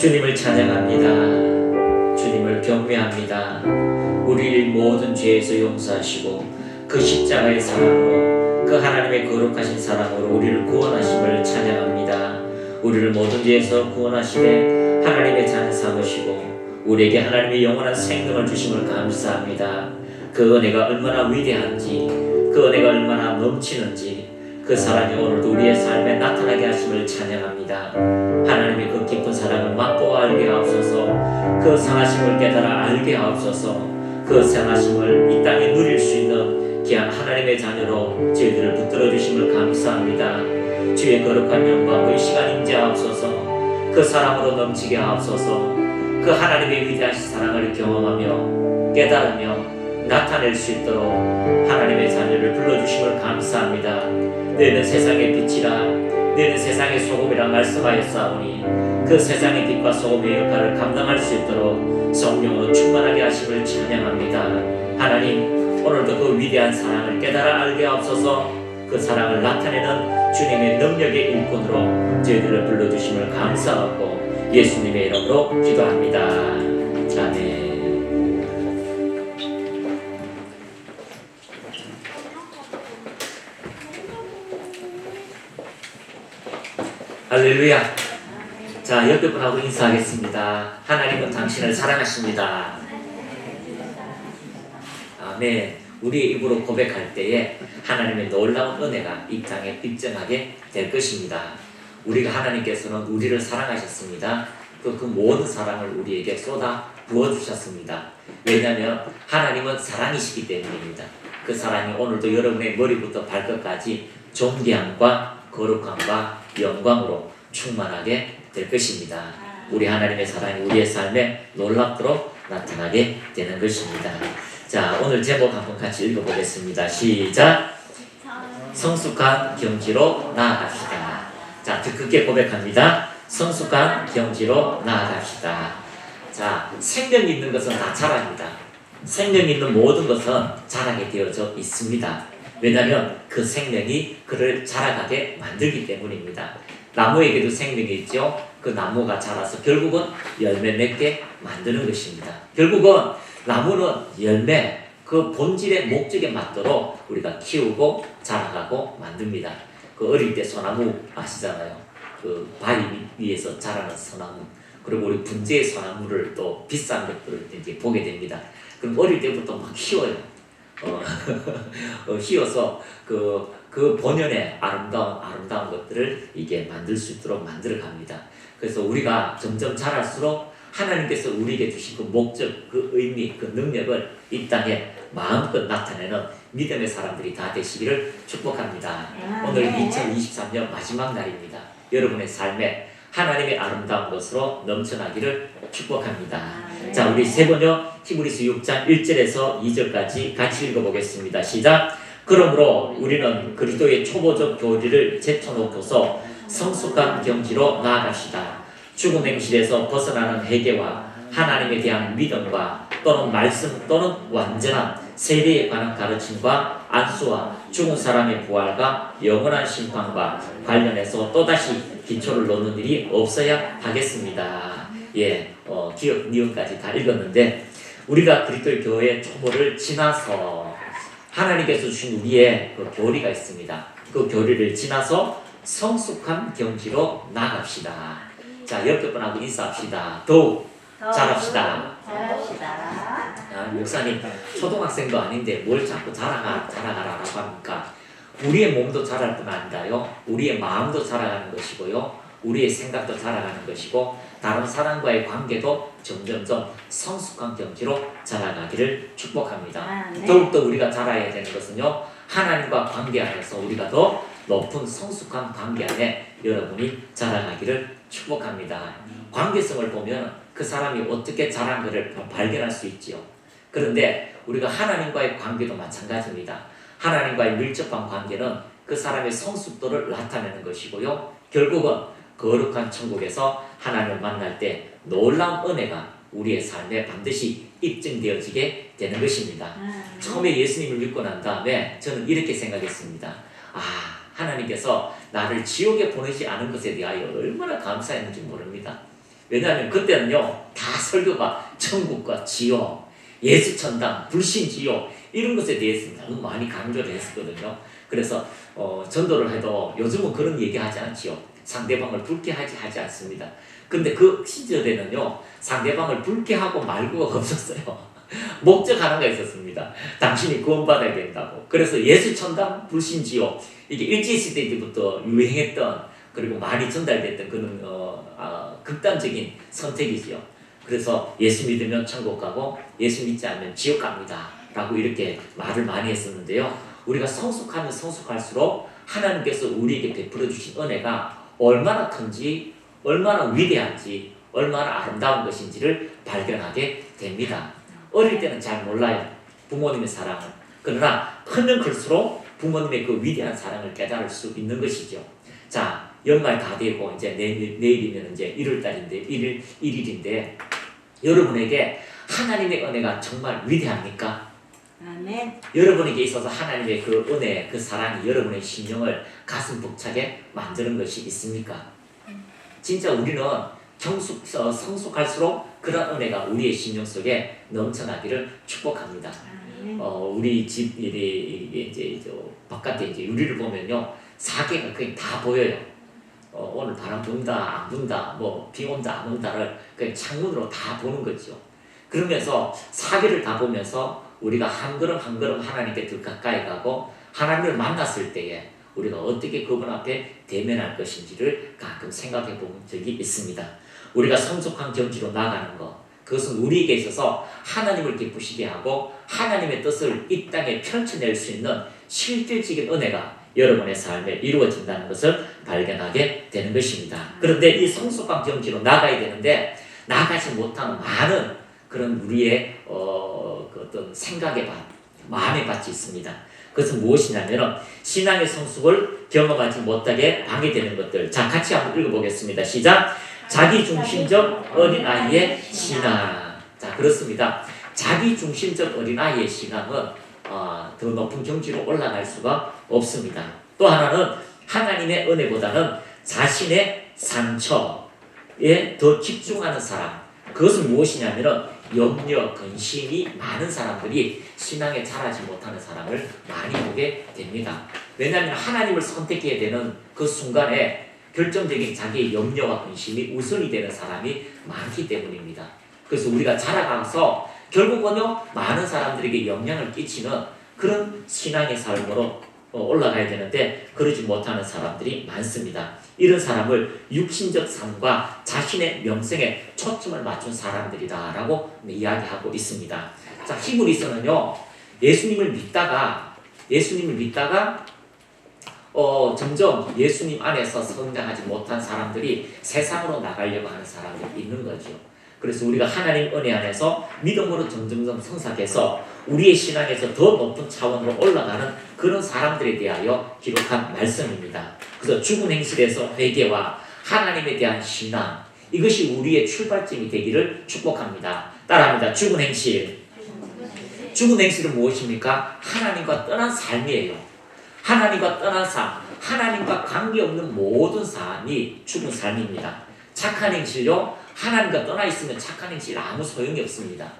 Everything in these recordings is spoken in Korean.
주님을 찬양합니다. 주님을 경배합니다. 우리를 모든 죄에서 용서하시고 그 십자가의 사랑으로 그 하나님의 거룩하신 사랑으로 우리를 구원하심을 찬양합니다. 우리를 모든 죄에서 구원하시되 하나님의 자녀 삼으시고 우리에게 하나님의 영원한 생명을 주심을 감사합니다. 그 은혜가 얼마나 위대한지, 그 은혜가 얼마나 넘치는지 그 사랑이 오늘도 우리의 삶에 나타나게 하심을 찬양합니다. 하나님의 그 깊은 사랑을 맛보아 알게 하옵소서. 그 상하심을 깨달아 알게 하옵소서. 그 상하심을 이 땅에 누릴 수 있는 귀한 하나님의 자녀로 저희들을 붙들어 주심을 감사합니다. 주의 거룩한 영광을 이 시간 임재하옵소서. 그 사랑으로 넘치게 하옵소서. 그 하나님의 위대하신 사랑을 경험하며 깨달으며 나타낼 수 있도록 하나님의 자녀를 불러주심을 감사합니다. 너희는 세상의 빛이라, 너희는 세상의 소금이라 말씀하였사오니 그 세상의 빛과 소금의 역할을 감당할 수 있도록 성령으로 충만하게 하심을 찬양합니다. 하나님, 오늘도 그 위대한 사랑을 깨달아 알게 하옵소서. 그 사랑을 나타내는 주님의 능력의 일꾼으로 저희들을 불러주심을 감사하고 예수님의 이름으로 기도합니다. 아멘. 할렐루야. 자, 옆에 분하고 인사하겠습니다. 하나님은 당신을 사랑하십니다. 아멘. 우리의 입으로 고백할 때에 하나님의 놀라운 은혜가 이 땅에 입증하게 될 것입니다. 우리가 하나님께서는 우리를 사랑하셨습니다. 그 모든 사랑을 우리에게 쏟아 부어주셨습니다. 왜냐하면 하나님은 사랑이시기 때문입니다. 그 사랑이 오늘도 여러분의 머리부터 발끝까지 존귀함과 거룩함과 영광으로 충만하게 될 것입니다. 우리 하나님의 사랑이 우리의 삶에 놀랍도록 나타나게 되는 것입니다. 자, 오늘 제목 한번 같이 읽어보겠습니다. 시작! 성숙한 경지로 나아갑시다. 자, 크게 고백합니다. 성숙한 경지로 나아갑시다. 자, 생명이 있는 것은 다 자랍니다. 생명이 있는 모든 것은 자라게 되어져 있습니다. 왜냐하면 그 생명이 그를 자라가게 만들기 때문입니다. 나무에게도 생명이 있죠. 그 나무가 자라서 결국은 열매 맺게 만드는 것입니다. 결국은 나무는 열매, 그 본질의 목적에 맞도록 우리가 키우고 자라가고 만듭니다. 그 어릴 때 소나무 아시잖아요. 그 바위 위에서 자라는 소나무. 그리고 우리 분재의 소나무를 또 비싼 것들을 이제 보게 됩니다. 그럼 어릴 때부터 막 키워요. 키워서 그 본연의 아름다운 것들을 이게 만들 수 있도록 만들어 갑니다. 그래서 우리가 점점 자랄수록 하나님께서 우리에게 주신 그 목적, 그 의미, 그 능력을 이 땅에 마음껏 나타내는 믿음의 사람들이 다 되시기를 축복합니다. 오늘 2023년 마지막 날입니다. 여러분의 삶에 하나님의 아름다운 것으로 넘쳐나기를 축복합니다. 자, 우리 세 번역 히브리서 6장 1절에서 2절까지 같이 읽어보겠습니다. 시작! 그러므로 우리는 그리스도의 초보적 교리를 제쳐놓고서 성숙한 경지로 나아갑시다. 죽은 행실에서 벗어나는 회개와 하나님에 대한 믿음과 또는 말씀 또는 완전한 세례에 관한 가르침과 안수와 죽은 사람의 부활과 영원한 심판과 관련해서 또다시 기초를 놓는 일이 없어야 하겠습니다. 예, 기억 니은까지 다 읽었는데 우리가 그리스도의 교회의 초보를 지나서 하나님께서 주신 우리의 그 교리가 있습니다. 그 교리를 지나서 성숙한 경지로 나갑시다. 자, 옆에 분하고 인사합시다. 더욱 잘합시다. 목사님, 초등학생도 아닌데 뭘 자꾸 자라가라고 합니까? 우리의 몸도 자랄 뿐 아니라요. 우리의 마음도 자라가는 것이고요. 우리의 생각도 자라가는 것이고 다른 사람과의 관계도 점점점 성숙한 경지로 자라가기를 축복합니다. 더욱더 우리가 자라야 되는 것은요. 하나님과 관계 안에서 우리가 더 높은 성숙한 관계 안에 여러분이 자라가기를 축복합니다. 관계성을 보면 그 사람이 어떻게 자란 것을 발견할 수 있지요. 그런데 우리가 하나님과의 관계도 마찬가지입니다. 하나님과의 밀접한 관계는 그 사람의 성숙도를 나타내는 것이고요. 결국은 거룩한 천국에서 하나님을 만날 때 놀라운 은혜가 우리의 삶에 반드시 입증되어지게 되는 것입니다. 처음에 예수님을 믿고 난 다음에 저는 이렇게 생각했습니다. 하나님께서 나를 지옥에 보내지 않은 것에 대하여 얼마나 감사했는지 모릅니다. 왜냐하면 그때는요 다 설교가 천국과 지옥, 예수천당, 불신지옥 이런 것에 대해서 너무 많이 강조를 했었거든요. 그래서 전도를 해도 요즘은 그런 얘기하지 않지요. 상대방을 불쾌하지 않습니다. 근데 그 시절에는요 상대방을 불쾌하고 말고가 없었어요. 목적 하나가 있었습니다. 당신이 구원받아야 된다고. 그래서 예수천당, 불신지옥 이게 일제시대 때부터 유행했던 그리고 많이 전달됐던 그런 극단적인 선택이지요. 그래서 예수 믿으면 천국 가고 예수 믿지 않으면 지옥 갑니다 라고 이렇게 말을 많이 했었는데요. 우리가 성숙하면 성숙할수록 하나님께서 우리에게 베풀어 주신 은혜가 얼마나 큰지 얼마나 위대한지 얼마나 아름다운 것인지를 발견하게 됩니다. 어릴 때는 잘 몰라요. 부모님의 사랑을. 그러나 크면 클수록 부모님의 그 위대한 사랑을 깨달을 수 있는 것이죠. 자, 연말 다 되고 이제 내일이면 이제 1월달인데 1일인데 여러분에게 하나님의 은혜가 정말 위대합니까? 아멘. 여러분에게 있어서 하나님의 그 은혜, 그 사랑이 여러분의 심령을 가슴 벅차게 만드는 것이 있습니까? 진짜 우리는 성숙할수록 그런 은혜가 우리의 심령 속에 넘쳐나기를 축복합니다. 우리 집 이제 바깥에 이제 유리를 보면요 사계가 거의 다 보여요. 오늘 바람 분다 안 분다 뭐 비 온다 안 온다를 그냥 창문으로 다 보는 거죠. 그러면서 사계를 다 보면서 우리가 한 걸음 한 걸음 하나님께 더 가까이 가고 하나님을 만났을 때에 우리가 어떻게 그분 앞에 대면할 것인지를 가끔 생각해 본 적이 있습니다. 우리가 성숙한 경지로 나가는 것, 그것은 우리에게 있어서 하나님을 기쁘시게 하고 하나님의 뜻을 이 땅에 펼쳐낼 수 있는 실질적인 은혜가 여러분의 삶에 이루어진다는 것을 발견하게 되는 것입니다. 그런데 이 성숙한 경지로 나가야 되는데 나가지 못하는 많은 그런 우리의 그 어떤 생각의 밭, 마음의 밭이 있습니다. 그것은 무엇이냐면 신앙의 성숙을 경험하지 못하게 방해되는 것들. 자, 같이 한번 읽어보겠습니다. 시작. 자기중심적 어린아이의 신앙. 자, 그렇습니다. 자기중심적 어린아이의 신앙은 더 높은 경지로 올라갈 수가 없습니다. 또 하나는 하나님의 은혜보다는 자신의 상처에 더 집중하는 사람. 그것은 무엇이냐면 염려, 근심이 많은 사람들이 신앙에 자라지 못하는 사람을 많이 보게 됩니다. 왜냐하면 하나님을 선택해야 되는 그 순간에 결정적인 자기의 염려와 근심이 우선이 되는 사람이 많기 때문입니다. 그래서 우리가 자라가서 결국은요 많은 사람들에게 영향을 끼치는 그런 신앙의 삶으로 올라가야 되는데 그러지 못하는 사람들이 많습니다. 이런 사람을 육신적 삶과 자신의 명성에 초점을 맞춘 사람들이다 라고 이야기하고 있습니다. 자, 히브리서는요 예수님을 믿다가 점점 예수님 안에서 성장하지 못한 사람들이 세상으로 나가려고 하는 사람들이 있는 거죠. 그래서 우리가 하나님 은혜 안에서 믿음으로 점점점 성장해서 우리의 신앙에서 더 높은 차원으로 올라가는 그런 사람들에 대하여 기록한 말씀입니다. 그래서 죽은 행실에서 회개와 하나님에 대한 신앙, 이것이 우리의 출발점이 되기를 축복합니다. 따라합니다. 죽은 행실 죽은 행실은 무엇입니까? 하나님과 떠난 삶이에요. 하나님과 떠난 삶, 하나님과 관계없는 모든 삶이 죽은 삶입니다. 착한 행실요, 하나님과 떠나 있으면 착한 행실 아무 소용이 없습니다.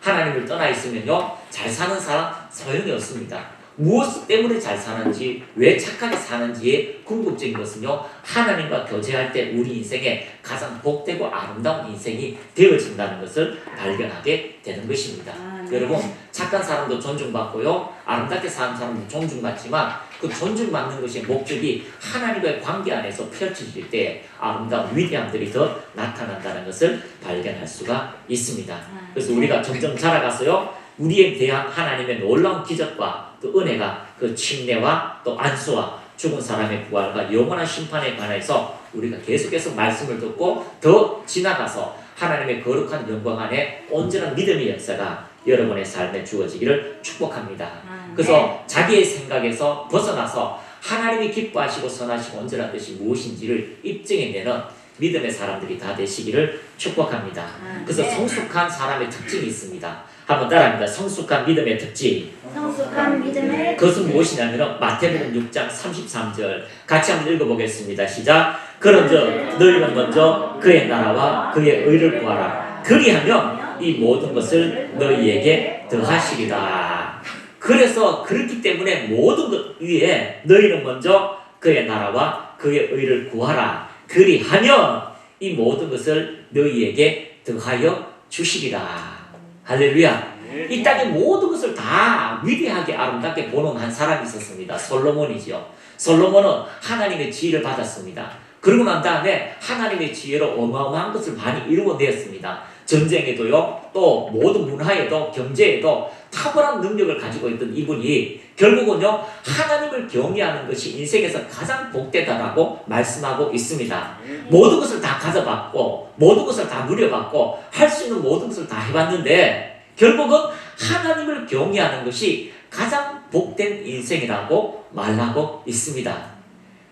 하나님을 떠나 있으면요, 잘 사는 사람 소용이 없습니다. 무엇 때문에 잘 사는지, 왜 착하게 사는지의 궁극적인 것은요, 하나님과 교제할 때 우리 인생에 가장 복되고 아름다운 인생이 되어진다는 것을 발견하게 되는 것입니다. 여러분, 착한 사람도 존중받고요, 아름답게 사는 사람도 존중받지만 그 존중받는 것의 목적이 하나님과의 관계 안에서 펼쳐질 때 아름다운 위대함들이 더 나타난다는 것을 발견할 수가 있습니다. 그래서 우리가 점점 자라가서요, 우리에 대한 하나님의 놀라운 기적과 또 은혜가 그 침례와 또 안수와 죽은 사람의 부활과 영원한 심판에 관해서 우리가 계속해서 말씀을 듣고 더 지나가서 하나님의 거룩한 영광 안에 온전한 믿음의 역사가 여러분의 삶에 주어지기를 축복합니다. 그래서 자기의 생각에서 벗어나서 하나님이 기뻐하시고 선하시고 온전한 뜻이 무엇인지를 입증해내는 믿음의 사람들이 다 되시기를 축복합니다. 그래서 성숙한 사람의 특징이 있습니다. 한번 따라합니다. 성숙한 믿음의 특징. 성숙한 믿음의 그것은 무엇이냐면 마태복음 6장 33절 같이 한번 읽어보겠습니다. 시작. 그런즉 너희는 먼저 그의 나라와 그의 의를 구하라. 그리하면 이 모든 것을 너희에게 더하시리라. 그래서 그렇기 때문에 모든 것 위에 너희는 먼저 그의 나라와 그의 의를 구하라. 그리하면 이 모든 것을 너희에게 더하여 주시리라. 할렐루야. 이 땅의 모든 것을 다 위대하게 아름답게 보는 한 사람이 있었습니다. 솔로몬이죠. 솔로몬은 하나님의 지혜를 받았습니다. 그러고 난 다음에 하나님의 지혜로 어마어마한 것을 많이 이루어냈습니다. 전쟁에도요, 또 모든 문화에도 경제에도 탁월한 능력을 가지고 있던 이분이 결국은요, 하나님을 경외하는 것이 인생에서 가장 복되다라고 말씀하고 있습니다. 모든 것을 다 가져봤고 모든 것을 다 누려봤고 할 수 있는 모든 것을 다 해봤는데 결국은 하나님을 경외하는 것이 가장 복된 인생이라고 말하고 있습니다.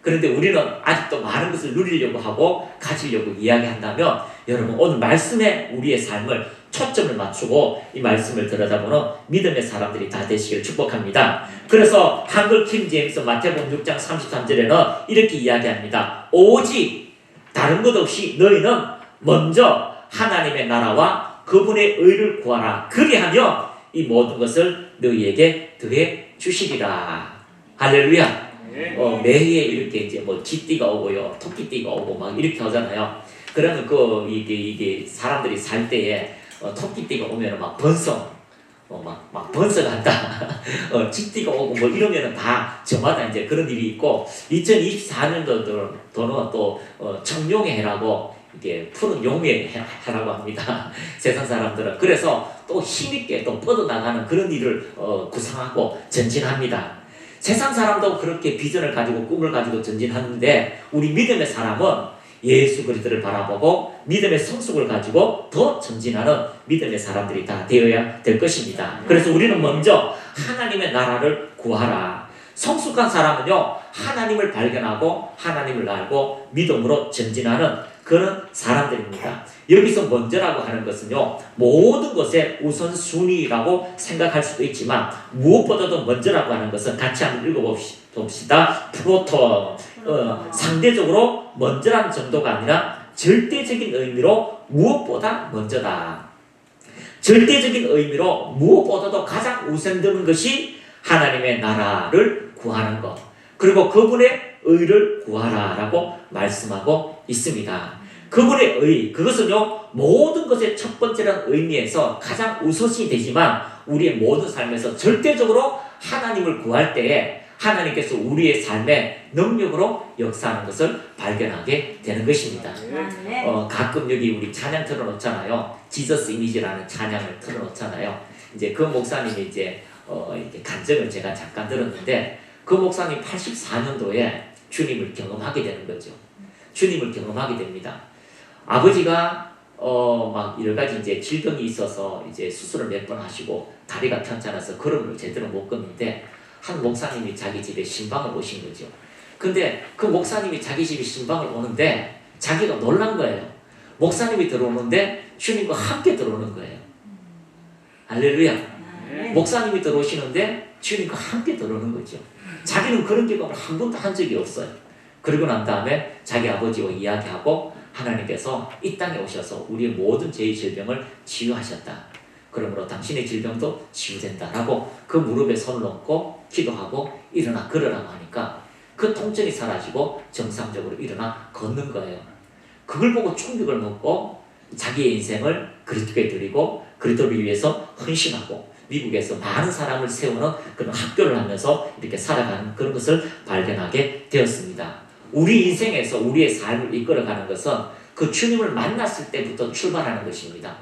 그런데 우리는 아직도 많은 것을 누리려고 하고 가지려고 이야기한다면 여러분, 오늘 말씀에 우리의 삶을 초점을 맞추고 이 말씀을 들여다보는 믿음의 사람들이 다 되시길 축복합니다. 그래서 한글 킹 제임스 마태복음 6장 33절에는 이렇게 이야기합니다. 오직 다른 것 없이 너희는 먼저 하나님의 나라와 그분의 의를 구하라. 그리하면 이 모든 것을 너희에게 더해 주시리라. 할렐루야. 매해에 이렇게 이제 뭐 쥐띠가 오고요, 토끼띠가 오고 막 이렇게 하잖아요. 그러면 이게 사람들이 살 때에 토끼띠가 오면은 막 번성, 막 번성한다. 쥐띠가 오고 뭐 이러면은 다 저마다 이제 그런 일이 있고 2024년도는 또 청룡의 해라고 이게 푸른 용의 해라고 합니다. 세상 사람들은 그래서 또 힘있게 또 뻗어나가는 그런 일을 구상하고 전진합니다. 세상 사람도 그렇게 비전을 가지고 꿈을 가지고 전진하는데 우리 믿음의 사람은 예수 그리스도를 바라보고 믿음의 성숙을 가지고 더 전진하는 믿음의 사람들이 다 되어야 될 것입니다. 그래서 우리는 먼저 하나님의 나라를 구하라. 성숙한 사람은요, 하나님을 발견하고 하나님을 알고 믿음으로 전진하는 그런 사람들입니다. 여기서 먼저라고 하는 것은요, 모든 것의 우선순위라고 생각할 수도 있지만 무엇보다도 먼저라고 하는 것은 같이 한번 읽어봅시다. 프로톤, 상대적으로 먼저라는 정도가 아니라 절대적인 의미로 무엇보다 먼저다. 절대적인 의미로 무엇보다도 가장 우선되는 것이 하나님의 나라를 구하는 것, 그리고 그분의 의를 구하라라고 말씀하고 있습니다. 그분의 의, 그것은요, 모든 것의 첫 번째라는 의미에서 가장 우선시 되지만 우리의 모든 삶에서 절대적으로 하나님을 구할 때에 하나님께서 우리의 삶에 능력으로 역사하는 것을 발견하게 되는 것입니다. 가끔 여기 우리 찬양 틀어놓잖아요. 지저스 이미지라는 찬양을 틀어놓잖아요. 이제 그 목사님이 이제 이렇게 간증을 제가 잠깐 들었는데 그 목사님 84년도에 주님을 경험하게 되는 거죠. 주님을 경험하게 됩니다. 아버지가 막 여러 가지 이제 질병이 있어서 이제 수술을 몇 번 하시고 다리가 편찮아서 걸음을 제대로 못 걷는데 한 목사님이 자기 집에 신방을 오신 거죠. 근데 그 목사님이 자기 집에 신방을 오는데 자기가 놀란 거예요. 목사님이 들어오는데 주님과 함께 들어오는 거예요. 할렐루야. 목사님이 들어오시는데 주님과 함께 들어오는 거죠. 자기는 그런 경험을 한 번도 한 적이 없어요. 그러고 난 다음에 자기 아버지와 이야기하고 하나님께서 이 땅에 오셔서 우리의 모든 죄의 질병을 치유하셨다. 그러므로 당신의 질병도 치유된다라고 그 무릎에 손을 얹고 기도하고 일어나 걸으라고 하니까 그 통증이 사라지고 정상적으로 일어나 걷는 거예요. 그걸 보고 충격을 먹고 자기의 인생을 그리스도께 드리고 그리스도를 위해서 헌신하고 미국에서 많은 사람을 세우는 그런 학교를 하면서 이렇게 살아가는 그런 것을 발견하게 되었습니다. 우리 인생에서 우리의 삶을 이끌어가는 것은 그 주님을 만났을 때부터 출발하는 것입니다.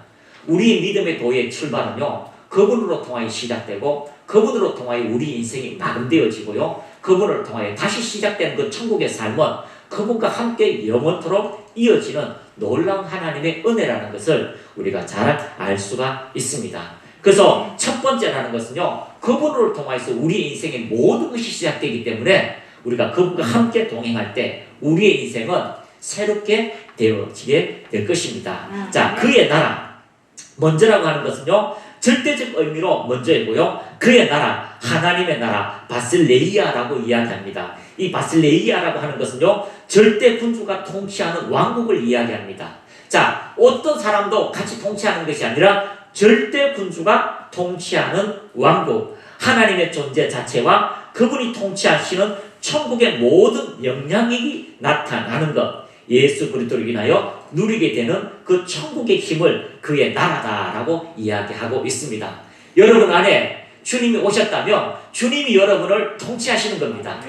우리의 믿음의 도의 출발은요, 그분으로 통하여 시작되고 그분으로 통하여 우리 인생이 마감되어지고요, 그분을 통하여 다시 시작되는 그 천국의 삶은 그분과 함께 영원토록 이어지는 놀라운 하나님의 은혜라는 것을 우리가 잘 알 수가 있습니다. 그래서 첫 번째라는 것은요, 그분을 통해서 우리 인생의 모든 것이 시작되기 때문에 우리가 그분과 함께 동행할 때 우리의 인생은 새롭게 되어지게 될 것입니다. 자, 그의 나라 먼저라고 하는 것은요, 절대적 의미로 먼저이고요, 그의 나라, 하나님의 나라, 바실레이아라고 이야기합니다. 이 바실레이아라고 하는 것은요, 절대 군주가 통치하는 왕국을 이야기합니다. 자, 어떤 사람도 같이 통치하는 것이 아니라 절대 군주가 통치하는 왕국, 하나님의 존재 자체와 그분이 통치하시는 천국의 모든 영향력이 나타나는 것, 예수 그리스도를 인하여 누리게 되는 그 천국의 힘을 그의 나라다라고 이야기하고 있습니다. 여러분 안에 주님이 오셨다면 주님이 여러분을 통치하시는 겁니다.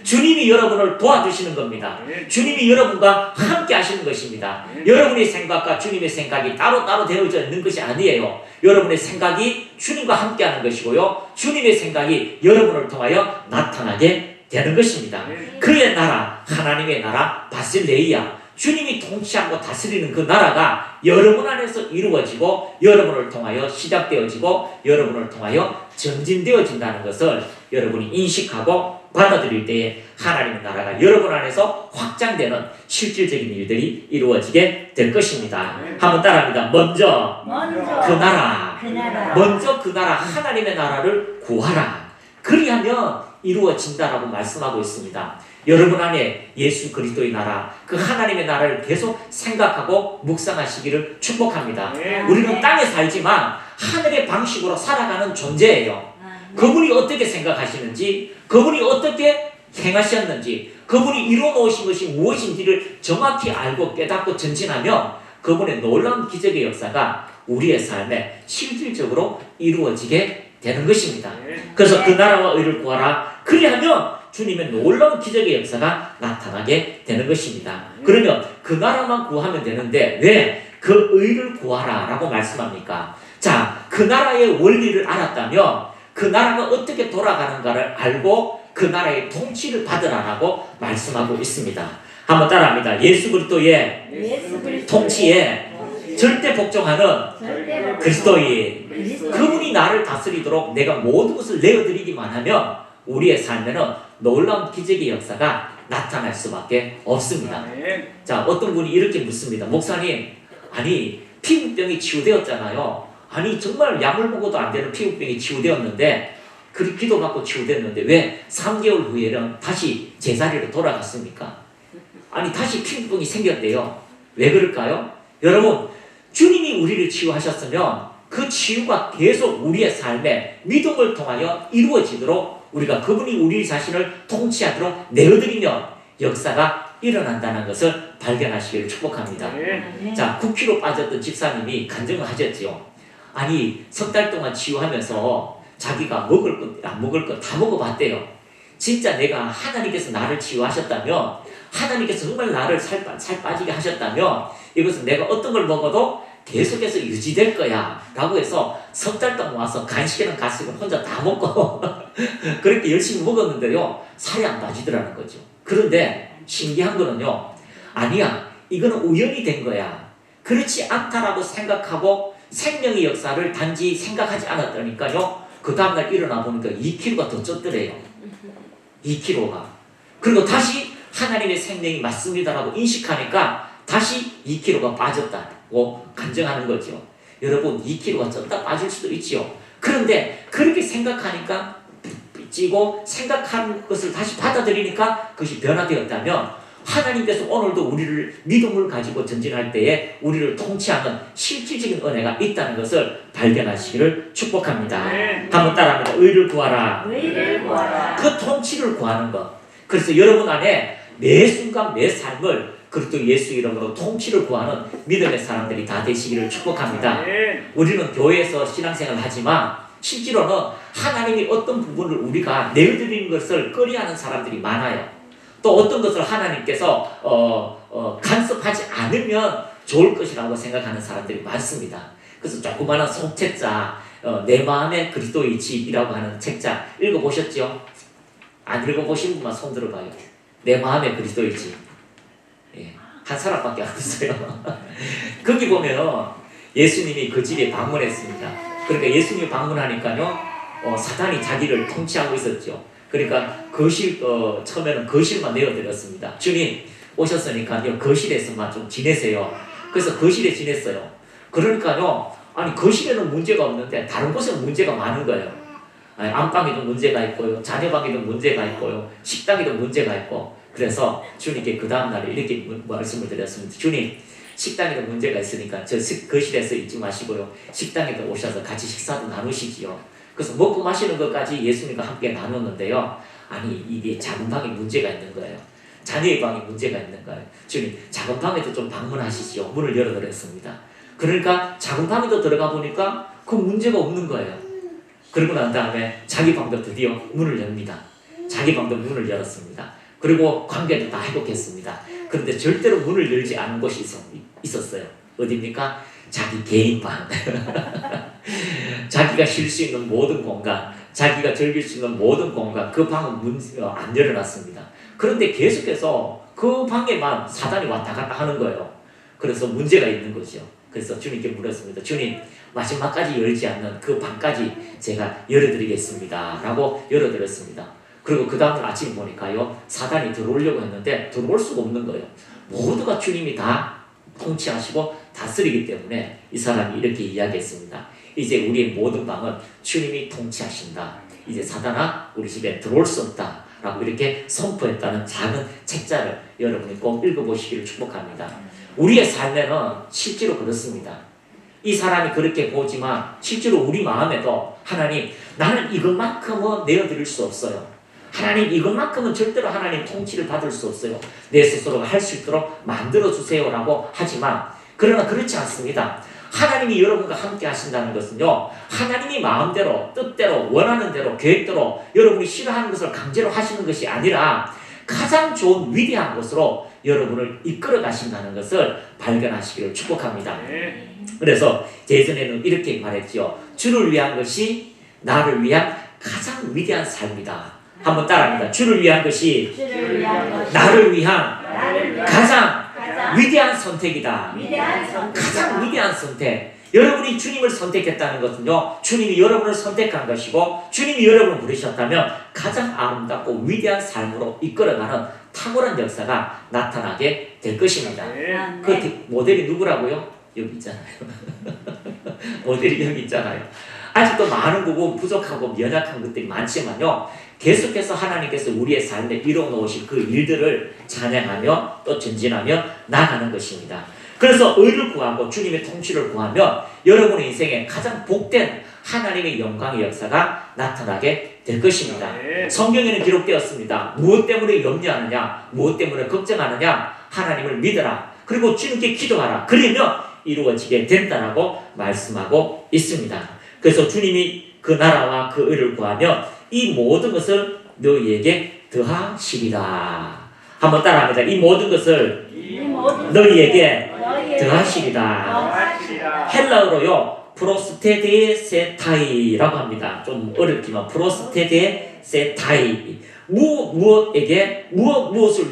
주님이 여러분을 도와주시는 겁니다. 주님이 여러분과 함께 하시는 것입니다. 여러분의 생각과 주님의 생각이 따로따로 되어져 있는 것이 아니에요. 여러분의 생각이 주님과 함께 하는 것이고요, 주님의 생각이 여러분을 통하여 나타나게 되는 것입니다. 그의 나라, 하나님의 나라, 바실레이아, 주님이 통치하고 다스리는 그 나라가 여러분 안에서 이루어지고 여러분을 통하여 시작되어지고 여러분을 통하여 전진되어진다는 것을 여러분이 인식하고 받아들일 때에 하나님의 나라가 여러분 안에서 확장되는 실질적인 일들이 이루어지게 될 것입니다. 한번 따라합니다. 먼저 그 나라, 먼저 그 나라, 하나님의 나라를 구하라. 그리하면 이루어진다라고 말씀하고 있습니다. 여러분 안에 예수 그리스도의 나라, 그 하나님의 나라를 계속 생각하고 묵상하시기를 축복합니다. 우리는 땅에 살지만 하늘의 방식으로 살아가는 존재예요. 그분이 어떻게 생각하시는지, 그분이 어떻게 행하셨는지, 그분이 이루어놓으신 것이 무엇인지를 정확히 알고 깨닫고 전진하면 그분의 놀라운 기적의 역사가 우리의 삶에 실질적으로 이루어지게 되는 것입니다. 그래서 그 나라와 의를 구하라. 그리하면 주님의 놀라운 기적의 역사가 나타나게 되는 것입니다. 그러면 그 나라만 구하면 되는데 왜 그 의를 구하라 라고 말씀합니까? 자, 그 나라의 원리를 알았다면 그 나라가 어떻게 돌아가는가를 알고 그 나라의 통치를 받으라라고 말씀하고 있습니다. 한번 따라합니다. 예수 그리스도의 통치에 절대 복종하는 그리스도인, 그분이 나를 다스리도록 내가 모든 것을 내어드리기만 하면 우리의 삶에는 놀라운 기적의 역사가 나타날 수밖에 없습니다. 자, 어떤 분이 이렇게 묻습니다. 목사님, 아니 피부병이 치유되었잖아요. 아니 정말 약을 먹어도 안 되는 피부병이 치유되었는데, 그리 기도받고 치유됐는데 왜 3개월 후에는 다시 제자리로 돌아갔습니까? 아니 다시 피부병이 생겼대요. 왜 그럴까요? 여러분, 주님이 우리를 치유하셨으면 그 치유가 계속 우리의 삶에 믿음을 통하여 이루어지도록 우리가 그분이 우리 자신을 통치하도록 내어드리면 역사가 일어난다는 것을 발견하시기를 축복합니다. 자, 9kg 빠졌던 집사님이 간증을 하셨지요. 아니 석 달 동안 치유하면서 자기가 먹을 것, 안 먹을 것 다 먹어봤대요. 진짜 내가 하나님께서 나를 치유하셨다면, 하나님께서 정말 나를 살 빠지게 하셨다면 이것은 내가 어떤 걸 먹어도 계속해서 유지될 거야 라고 해서 석 달 동안 와서 간식이랑 가식을 혼자 다 먹고 그렇게 열심히 먹었는데요, 살이 안 빠지더라는 거죠. 그런데 신기한 거는요, 아니야, 이거는 우연이 된 거야, 그렇지 않다라고 생각하고 생명의 역사를 단지 생각하지 않았다니까요, 그 다음날 일어나 보니까 2kg가 더 쪘더래요. 2kg가. 그리고 다시 하나님의 생명이 맞습니다라고 인식하니까 다시 2kg가 빠졌다고 간증하는 거죠. 여러분, 2kg가 쪘다 빠질 수도 있지요. 그런데 그렇게 생각하니까 삐지고 생각한 것을 다시 받아들이니까 그것이 변화되었다면 하나님께서 오늘도 우리를 믿음을 가지고 전진할 때에 우리를 통치하는 실질적인 은혜가 있다는 것을 발견하시기를 축복합니다. 한번 따라합니다. 의를 구하라. 의를 구하라. 그 통치를 구하는 것. 그래서 여러분 안에 매 순간 매 삶을 그리스도 예수 이름으로 통치를 구하는 믿음의 사람들이 다 되시기를 축복합니다. 우리는 교회에서 신앙생활을 하지만 실제로는 하나님이 어떤 부분을 우리가 내어드리는 것을 꺼려하는 사람들이 많아요. 또 어떤 것을 하나님께서 간섭하지 않으면 좋을 것이라고 생각하는 사람들이 많습니다. 그래서 조그마한 소책자 내 마음의 그리스도의 집이라고 하는 책자 읽어보셨죠? 안 읽어보신 분만 손 들어봐요. 내 마음의 그리스도의 집. 예, 한 사람밖에 없어요. 거기 보면 예수님이 그 집에 방문했습니다. 그러니까 예수님이 방문하니까요 사탄이 자기를 통치하고 있었죠. 그러니까 거실 처음에는 거실만 내어드렸습니다. 주님 오셨으니까요 거실에서만 좀 지내세요. 그래서 거실에 지냈어요. 그러니까요 아니 거실에는 문제가 없는데 다른 곳에는 문제가 많은 거예요. 아니, 안방에도 문제가 있고요, 자녀방에도 문제가 있고요, 식당에도 문제가 있고. 그래서 주님께 그 다음날에 이렇게 말씀을 드렸습니다. 주님 식당에도 문제가 있으니까 저 거실에서 있지 마시고요 식당에도 오셔서 같이 식사도 나누시지요. 그래서 먹고 마시는 것까지 예수님과 함께 나눴는데요. 아니 이게 작은 방에 문제가 있는 거예요. 자녀의 방에 문제가 있는 거예요. 주님 작은 방에도 좀 방문하시지요. 문을 열어드렸습니다. 그러니까 작은 방에도 들어가 보니까 그 문제가 없는 거예요. 그러고 난 다음에 자기 방도 드디어 문을 엽니다. 자기 방도 문을 열었습니다. 그리고 관계도 다 회복했습니다. 그런데 절대로 문을 열지 않은 곳이 있었어요. 어디입니까? 자기 개인 방. 자기가 쉴 수 있는 모든 공간, 자기가 즐길 수 있는 모든 공간, 그 방은 안 열어놨습니다. 그런데 계속해서 그 방에만 사단이 왔다 갔다 하는 거예요. 그래서 문제가 있는 거죠. 그래서 주님께 물었습니다. 주님, 마지막까지 열지 않는 그 방까지 제가 열어드리겠습니다. 라고 열어드렸습니다. 그리고 그 다음날 아침에 보니까요, 사단이 들어오려고 했는데 들어올 수가 없는 거예요. 모두가 주님이 다 통치하시고 다스리기 때문에 이 사람이 이렇게 이야기했습니다. 이제 우리의 모든 방은 주님이 통치하신다. 이제 사단아 우리 집에 들어올 수 없다. 라고 이렇게 선포했다는 작은 책자를 여러분이 꼭 읽어보시기를 축복합니다. 우리의 삶에는 실제로 그렇습니다. 이 사람이 그렇게 보지만 실제로 우리 마음에도 하나님 나는 이것만큼은 내어드릴 수 없어요. 하나님 이것만큼은 절대로 하나님 통치를 받을 수 없어요. 내 스스로가 할 수 있도록 만들어주세요 라고 하지만 그러나 그렇지 않습니다. 하나님이 여러분과 함께 하신다는 것은요 하나님이 마음대로 뜻대로 원하는 대로 계획대로 여러분이 싫어하는 것을 강제로 하시는 것이 아니라 가장 좋은 위대한 것으로 여러분을 이끌어 가신다는 것을 발견하시기를 축복합니다. 그래서 예전에는 이렇게 말했죠. 주를 위한 것이 나를 위한 가장 위대한 삶이다. 한번 따라합니다. 주를 위한 것이 나를 위한 가장 위대한 선택이다. 가장 위대한 선택. 여러분이 주님을 선택했다는 것은요 주님이 여러분을 선택한 것이고 주님이 여러분을 부르셨다면 가장 아름답고 위대한 삶으로 이끌어가는 탁월한 역사가 나타나게 될 것입니다. 그 모델이 누구라고요? 여기 있잖아요. 모델이 여기 있잖아요. 아직도 많은 부분 부족하고 연약한 것들이 많지만요 계속해서 하나님께서 우리의 삶에 이뤄놓으신 그 일들을 찬양하며 또 전진하며 나가는 것입니다. 그래서 의를 구하고 주님의 통치를 구하면 여러분의 인생에 가장 복된 하나님의 영광의 역사가 나타나게 될 것입니다. 성경에는 기록되었습니다. 무엇 때문에 염려하느냐, 무엇 때문에 걱정하느냐, 하나님을 믿어라. 그리고 주님께 기도하라. 그러면 이루어지게 된다라고 말씀하고 있습니다. 그래서 주님이 그 나라와 그 의를 구하면 이 모든 것을 너희에게 더하시리라. 한번 따라합니다. 이 모든 것을 너희에게 더하시리라. 헬라어로요 프로스테데세타이라고 합니다. 좀 어렵지만 프로스테데세타이 무엇을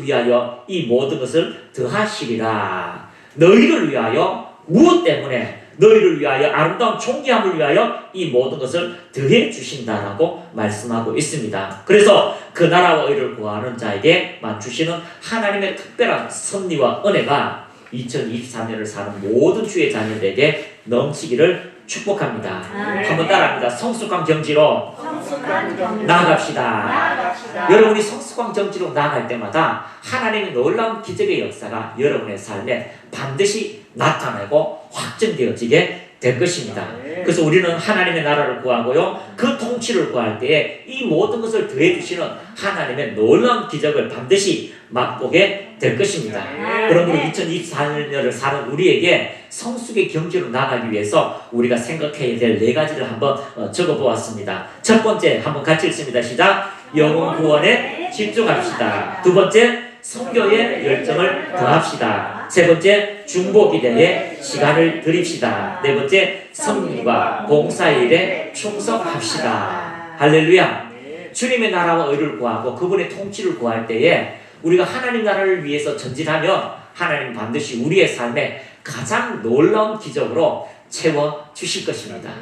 위하여 이 모든 것을 더하시리라. 너희를 위하여 무엇 때문에 너희를 위하여 아름다운 존귀함을 위하여 이 모든 것을 더해 주신다라고 말씀하고 있습니다. 그래서 그 나라와 의를 구하는 자에게만 주시는 하나님의 특별한 섭리와 은혜가 2023년을 사는 모든 주의 자녀들에게 넘치기를 축복합니다. 아멘. 한번 따라합니다. 성숙한 경지로 성숙한 경지로 나아갑시다. 나아갑시다. 여러분이 성숙한 경지로 나아갈 때마다 하나님의 놀라운 기적의 역사가 여러분의 삶에 반드시 나타나고 확정되어지게 될 것입니다. 그래서 우리는 하나님의 나라를 구하고요, 그 통치를 구할 때에 이 모든 것을 더해 주시는 하나님의 놀라운 기적을 반드시 맛보게 될 것입니다. 그러므로 2024년을 사는 우리에게 성숙의 경지로 나가기 위해서 우리가 생각해야 될 4가지를 한번 적어보았습니다. 첫 번째, 한번 같이 읽습니다. 시작. 영혼 구원에 집중합시다. 두 번째, 선교의 열정을 더합시다. 세 번째, 중보 기대에 시간을 드립시다. 네 번째, 성령과 봉사일에 충성합시다. 할렐루야. 주님의 나라와 의를 구하고 그분의 통치를 구할 때에 우리가 하나님 나라를 위해서 전진하면 하나님 반드시 우리의 삶에 가장 놀라운 기적으로 채워 주실 것입니다.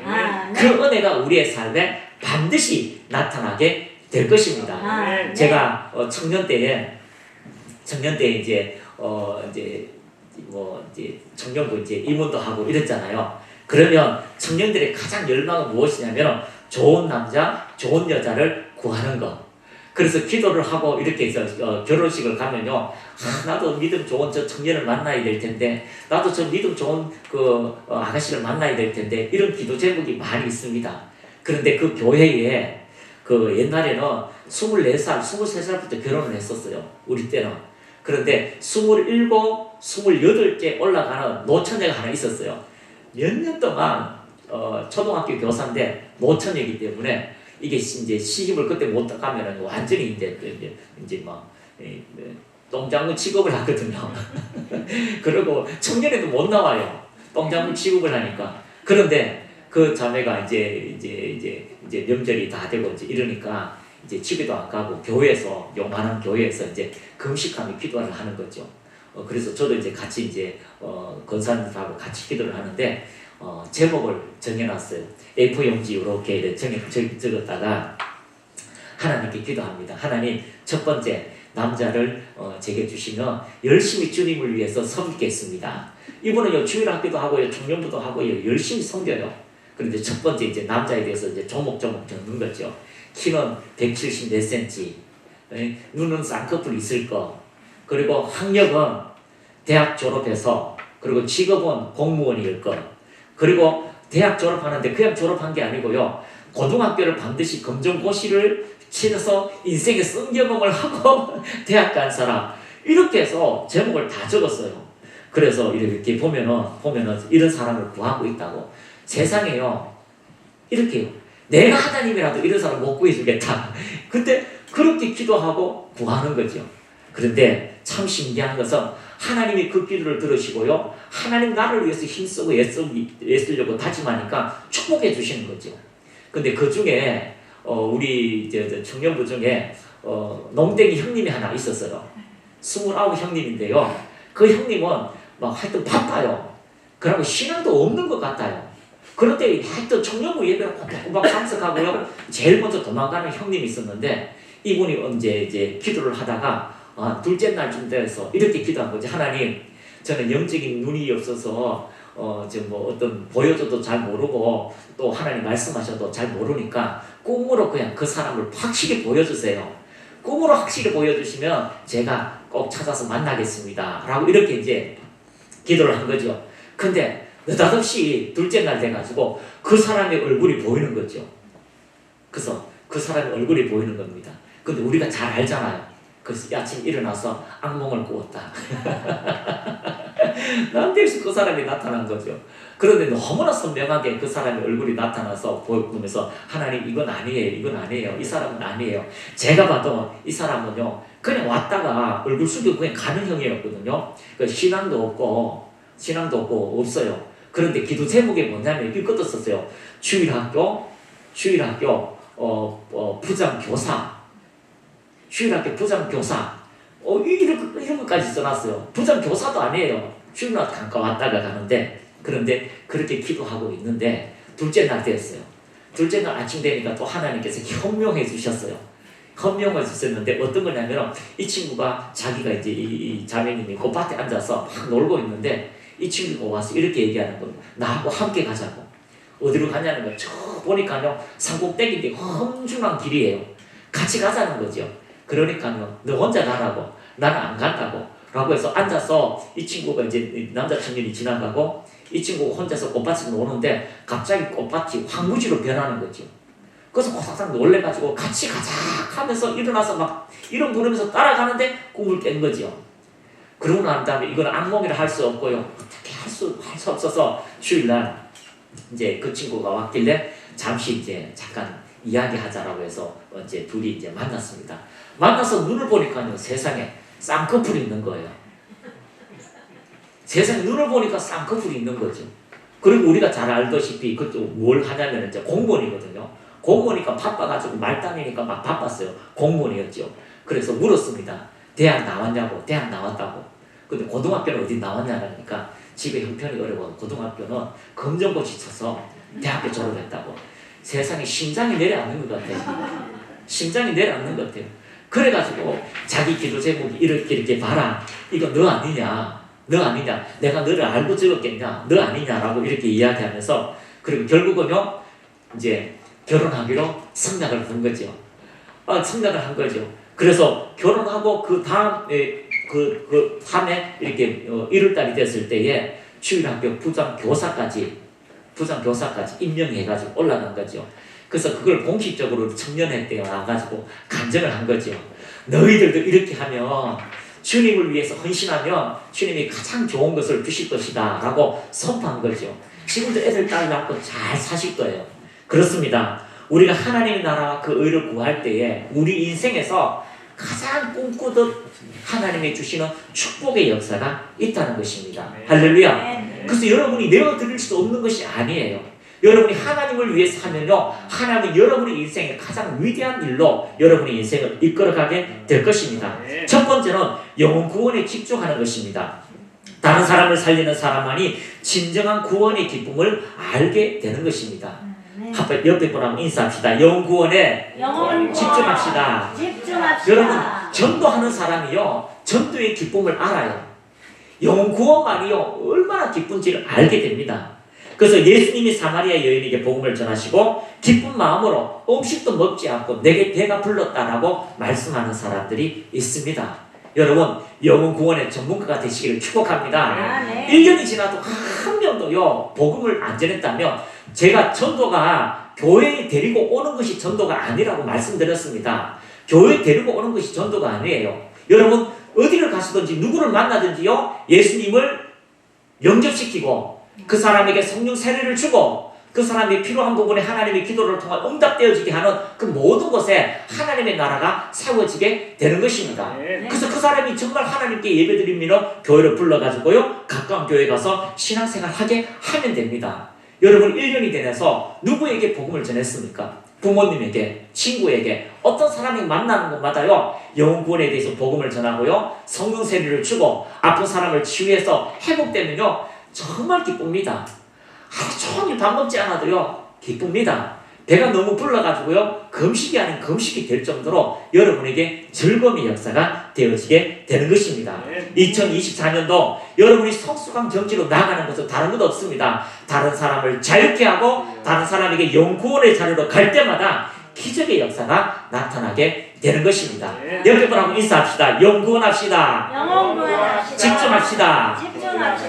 그 은혜가 우리의 삶에 반드시 나타나게 될 것입니다. 제가 청년 때에 이제 청년부 이제 임원도 하고 이랬잖아요. 그러면 청년들의 가장 열망은 무엇이냐면 좋은 남자, 좋은 여자를 구하는 것. 그래서 기도를 하고 이렇게 해서 결혼식을 가면요, 나도 믿음 좋은 저 청년을 만나야 될 텐데, 나도 저 믿음 좋은 아가씨를 만나야 될 텐데, 이런 기도 제목이 많이 있습니다. 그런데 그 교회에 옛날에는 24살, 23살부터 결혼을 했었어요. 우리 때는. 그런데 27, 28째 올라가는 노처녀가 하나 있었어요. 몇 년 동안 초등학교 교사인데 노처녀이기 때문에 이게 이제 시집을 그때 못 가면은 완전히 이제 막 똥장군 취급을 하거든요. 그리고 청년에도 못 나와요. 똥장군 취급을 하니까. 그런데 그 자매가 이제 명절이 다 되고 이제 이러니까 이제 집에도 안 가고 교회에서, 요만한 교회에서 이제 금식하며 기도를 하는 거죠. 그래서 저도 이제 같이 이제 권사님들하고 같이 기도를 하는데 제목을 정해놨어요. A4 용지 이렇게 적었다가 하나님께 기도합니다. 하나님, 첫 번째 남자를 제게 주시면 열심히 주님을 위해서 섬기겠습니다. 이분은요, 주일학교도 하고요, 청년부도 하고요, 열심히 섬겨요. 그런데 첫 번째 이제 남자에 대해서 이제 조목조목 적는 거죠. 키는 174cm, 눈은 쌍꺼풀이 있을 거, 그리고 학력은 대학 졸업해서, 그리고 직업은 공무원일 거, 그리고 대학 졸업하는데 그냥 졸업한 게 아니고요, 고등학교를 반드시 검정고시를 치러서 인생의 성경험을 하고 대학 간 사람, 이렇게 해서 제목을 다 적었어요. 그래서 이렇게 보면은 이런 사람을 구하고 있다고. 세상에요, 이렇게요, 내가 하나님이라도 이런 사람 못 구해주겠다. 근데 그렇게 기도하고 구하는 거죠. 그런데 참 신기한 것은 하나님이 그 기도를 들으시고요, 하나님 나를 위해서 힘쓰고 애쓰려고 다짐하니까 축복해 주시는 거죠. 근데 그 중에 우리 청년부 중에 농땡이 형님이 하나 있었어요. 29 형님인데요. 그 형님은 막 하여튼 바빠요. 그러고 신앙도 없는 것 같아요. 그런데 하여튼 청년부 예배를 꼬박꼬박 참석하고요, 제일 먼저 도망가는 형님이 있었는데, 이분이 언제 이제 기도를 하다가 둘째 날쯤 돼서 이렇게 기도한 거지. 하나님, 저는 영적인 눈이 없어서 어떤 보여줘도 잘 모르고 또 하나님 말씀하셔도 잘 모르니까 꿈으로 그냥 그 사람을 확실히 보여주세요. 꿈으로 확실히 보여주시면 제가 꼭 찾아서 만나겠습니다. 라고 이렇게 이제 기도를 한 거죠. 근데 느닷없이 둘째 날 돼가지고 그 사람의 얼굴이 보이는 거죠. 그래서 그 사람의 얼굴이 보이는 겁니다. 근데 우리가 잘 알잖아요. 그래서 아침 일어나서 악몽을 꾸었다. 나한테서 그 사람이 나타난 거죠. 그런데 너무나 선명하게 그 사람의 얼굴이 나타나서 보면서 하나님, 이건 아니에요. 이 사람은 아니에요. 제가 봐도 이 사람은요, 그냥 왔다가 얼굴 숙이고 그냥 가는 형이었거든요. 신앙도 없고 없어요. 그런데 기도 제목이 뭐냐면 이것도 썼어요. 주일학교 부장교사. 주일학교 부장교사. 이런 것까지 써놨어요. 부장교사도 아니에요. 주일학교 잠깐 왔다가 가는데, 그런데 그렇게 기도하고 있는데 둘째 날 됐어요. 둘째 날 아침 되니까 또 하나님께서 현명해 주셨어요. 헌명을 주셨는데 어떤 거냐면, 이 친구가 자기가 이제 이 자매님이 그 밭에 앉아서 막 놀고 있는데 이 친구가 와서 이렇게 얘기하는 겁니다. 나하고 함께 가자고. 어디로 가냐는 거예요. 저 보니까요 산꼭대기인데 험준한 길이에요. 같이 가자는 거죠. 그러니까요 너 혼자 가라고, 나는 안 간다고 라고 해서 앉아서 이 친구가 이제 남자 청년이 지나가고 이 친구가 혼자서 꽃밭을 노는데 갑자기 꽃밭이 황무지로 변하는 거죠. 그래서 고사장 놀래가지고 같이 가자 하면서 일어나서 막 이름 부르면서 따라가는데 꿈을 깬 거죠. 그러고 난 다음에 이건 악몽이라 할 수 없고요. 어떻게 할 수 없어서 주일날 이제 그 친구가 왔길래 잠시 이제 잠깐 이야기하자라고 해서 이제 둘이 이제 만났습니다. 만나서 눈을 보니까요 세상에 쌍꺼풀이 있는 거예요. 세상에 눈을 보니까 쌍꺼풀이 있는 거죠. 그리고 우리가 잘 알다시피 그때 뭘 하냐면 이제 공무원이거든요. 공무원이니까 바빠가지고 말단이니까 막 바빴어요. 공무원이었죠. 그래서 물었습니다. 대학 나왔냐고. 대학 나왔다고. 근데 고등학교는 어디 나왔냐니까 집에 형편이 어려워 고등학교는 검정고시 쳐서 대학교 졸업했다고. 세상에 심장이 내려앉는 것 같아요. 심장이 내려앉는 것 같아요. 그래가지고 자기 기도 제목이 이렇게 봐라. 이거 너 아니냐. 너 아니냐. 내가 너를 알고 적었겠냐. 너 아니냐라고 이렇게 이야기하면서 그리고 결국은요 이제 결혼하기로 성약을 한 거죠. 성약을 한 거죠. 그래서 결혼하고 그 다음에 그 밤에 이렇게 1월달이 됐을 때에 주일학교 부장교사까지 임명해가지고 올라간 거죠. 그래서 그걸 공식적으로 청년회 때 와가지고 간증을 한 거죠. 너희들도 이렇게 하면 주님을 위해서 헌신하면 주님이 가장 좋은 것을 주실 것이다 라고 선포한 거죠. 지금도 애들 딸 낳고 잘 사실 거예요. 그렇습니다. 우리가 하나님의 나라와 그 의를 구할 때에 우리 인생에서 가장 꿈꾸듯 하나님이 주시는 축복의 역사가 있다는 것입니다. 할렐루야. 그래서 여러분이 내어드릴 수 없는 것이 아니에요. 여러분이 하나님을 위해서 하면요 하나님은 여러분의 인생에 가장 위대한 일로 여러분의 인생을 이끌어가게 될 것입니다. 첫 번째는 영혼 구원에 집중하는 것입니다. 다른 사람을 살리는 사람만이 진정한 구원의 기쁨을 알게 되는 것입니다. 옆에 분하고 인사합시다. 영혼 구원에 집중합시다. 여러분 전도하는 사람이요 전도의 기쁨을 알아요. 영혼 구원만이요 얼마나 기쁜지를 알게 됩니다. 그래서 예수님이 사마리아 여인에게 복음을 전하시고 기쁜 마음으로 음식도 먹지 않고 내게 배가 불렀다라고 말씀하는 사람들이 있습니다. 여러분 영혼 구원의 전문가가 되시기를 축복합니다. 1년이 지나도 한 명도요 복음을 안 전했다면 제가 전도가 교회에 데리고 오는 것이 전도가 아니라고 말씀드렸습니다. 교회에 데리고 오는 것이 전도가 아니에요. 여러분 어디를 가시든지 누구를 만나든지요 예수님을 영접시키고 그 사람에게 성령 세례를 주고 그 사람이 필요한 부분에 하나님의 기도를 통해 응답되어지게 하는 그 모든 곳에 하나님의 나라가 세워지게 되는 것입니다. 그래서 그 사람이 정말 하나님께 예배드리며 교회를 불러가지고요 가까운 교회 가서 신앙생활 하게 하면 됩니다. 여러분 1년이 되면서 누구에게 복음을 전했습니까? 부모님에게, 친구에게, 어떤 사람이 만나는 곳마다요 영혼 구원에 대해서 복음을 전하고요 성령 세례를 주고 아픈 사람을 치유해서 회복되면요 정말 기쁩니다. 하루 종일 밥 먹지 않아도요 기쁩니다. 배가 너무 불러가지고요 금식이 아닌 금식이 될 정도로 여러분에게 즐거움의 역사가 되어지게 되는 것입니다. 2024년도 여러분이 성수강 정치로 나가는 것은 다른 것 없습니다. 다른 사람을 자유케 하고 다른 사람에게 영구원의 자리로 갈 때마다 기적의 역사가 나타나게 되는 것입니다. 옆에 분하고 인사합시다. 영구원합시다. 집중합시다.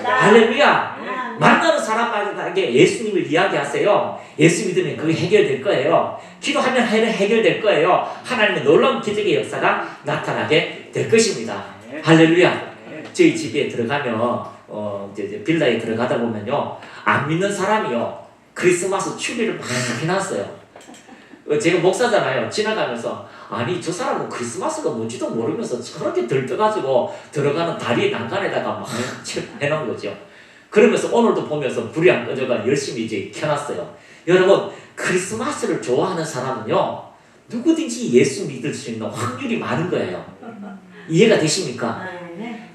할렐루야. 만나는 사람에게 예수님을 이야기하세요. 예수 믿으면 그게 해결될 거예요. 기도하면 해결될 거예요. 하나님의 놀라운 기적의 역사가 나타나게 될 것입니다. 할렐루야. 저희 집에 들어가면 이제 빌라에 들어가다 보면요 안 믿는 사람이요 크리스마스 추리를 막 해놨어요. 제가 목사잖아요. 지나가면서 아니 저 사람은 크리스마스가 뭔지도 모르면서 저렇게 들떠가지고 들어가는 다리 난간에다가 막 해놓은 거죠. 그러면서 오늘도 보면서 불이 안 꺼져가 열심히 이제 켜놨어요. 여러분 크리스마스를 좋아하는 사람은요 누구든지 예수 믿을 수 있는 확률이 많은 거예요. 이해가 되십니까?